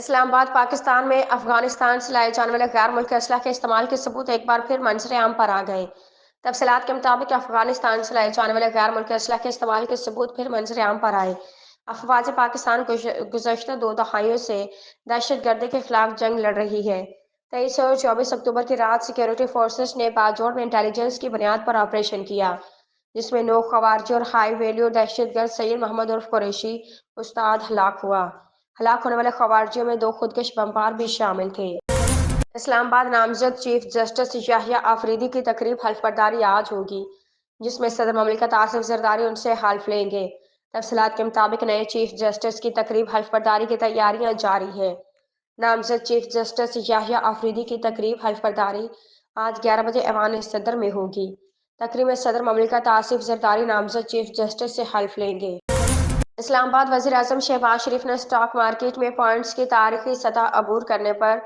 اسلام آباد پاکستان میں افغانستان سے لائے جانے والے غیر ملکی اسلحے کے استعمال کے ثبوت ایک بار پھر منظر عام پر آ گئے۔ تفصیلات کے مطابق افغانستان سے لائے جانے والے غیر ملکی اسلحے کے استعمال کے ثبوت پھر منظر عام پر آئے۔ افواج پاکستان گزشتہ 2 دہائیوں سے دہشت گردی کے خلاف جنگ لڑ رہی ہے۔ 23 اور 24 اکتوبر کی رات سیکورٹی فورسز نے باجوڑ میں انٹیلیجنس کی بنیاد پر آپریشن کیا، جس میں 9 خوارجی اور ہائی ویلیو دہشت گرد سید محمد عرف قریشی استاد ہلاک ہوا۔ ہلاک ہونے والے خوارجیوں میں 2 خودکش بمبار بھی شامل تھے۔ اسلام آباد نامزد چیف جسٹس یحییٰ آفریدی کی تقریب حلف برداری آج ہوگی، جس میں صدر مملکت آصف زرداری ان سے حلف لیں گے۔ تفصیلات کے مطابق نئے چیف جسٹس کی تقریب حلف برداری کی تیاریاں جاری ہیں۔ نامزد چیف جسٹس یحییٰ آفریدی کی تقریب حلف برداری آج 11 بجے ایوان صدر میں ہوگی۔ تقریب میں صدر مملکت آصف زرداری نامزد چیف جسٹس سے حلف لیں گے۔ اسلام آباد وزیر اعظم شہباز شریف نے اسٹاک مارکیٹ میں پوائنٹس کی تاریخی سطح عبور کرنے پر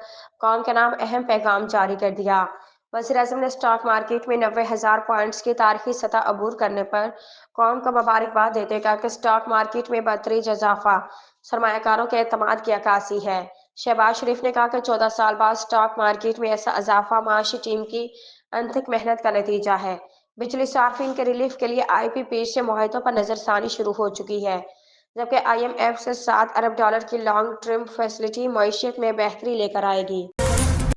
قوم کے نام اہم پیغام جاری کر دیا۔ وزیر اعظم نے اسٹاک مارکیٹ میں 90,000 پوائنٹس کی تاریخی سطح عبور کرنے پر قوم کو مبارکباد دیتے ہوئے کہا کہ اسٹاک مارکیٹ میں بتدریج اضافہ سرمایہ کاروں کے اعتماد کی عکاسی ہے۔ شہباز شریف نے کہا کہ 14 سال بعد اسٹاک مارکیٹ میں ایسا اضافہ معاشی ٹیم کی انتھک محنت کا نتیجہ ہے۔ بجلی صارفین کے ریلیف کے لیے IPP سے معاہدوں پر نظر ثانی شروع ہو چکی ہے، جبکہ IMF سے $7 ارب کی لانگ ٹرم فیسلٹی معیشت میں بہتری لے کر آئے گی۔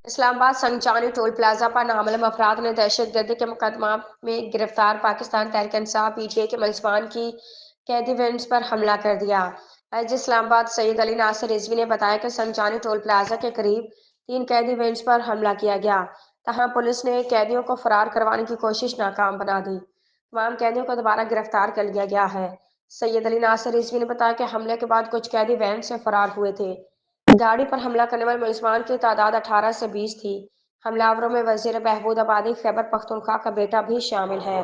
اسلام آباد سنجانی ٹول پلازہ پر نامعلوم افراد نے دہشت گردی کے مقدمہ میں گرفتار پاکستان تحریک انصاف PTI کے ملزمان کی قیدی وینز پر حملہ کر دیا۔ IGP اسلام آباد سید علی ناصر رضوی نے بتایا کہ سنجانی ٹول پلازہ کے قریب 3 قیدی وینز پر حملہ کیا گیا، تاہم پولیس نے قیدیوں کو فرار کروانے کی کوشش ناکام بنا دی۔ تمام قیدیوں کو دوبارہ گرفتار کر لیا گیا ہے۔ سید علی ناصر رضوی نے بتایا کہ حملے کے بعد کچھ قیدی وین سے فرار ہوئے تھے۔ گاڑی پر حملہ کرنے والے ملزمان کی تعداد 18 سے 20 تھی۔ حملہ آوروں میں وزیر بہبود آبادی خیبر پختونخوا کا بیٹا بھی شامل ہے۔